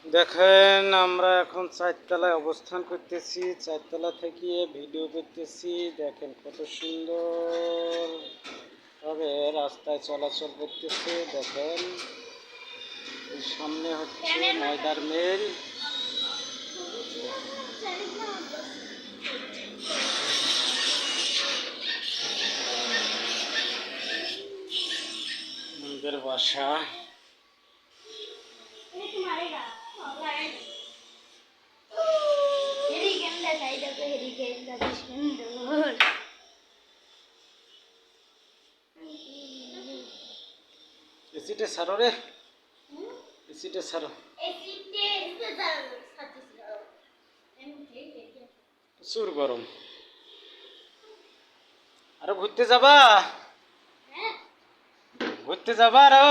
দেখেন আমরা এখন চারতলায় অবস্থান করতেছি, চারতলা থেকে ভিডিও করতেছি। দেখেন কত সুন্দর ভাবে রাস্তায় চলাচল করতেছে। দেখেন সামনে হচ্ছে ময়দার মিল। আমাদের বাসা এসিটে সারো রে, এসিটে সারো। প্রচুর গরম। আরো ঘুরতে যাবা? ঘুরতে যাবা আরো?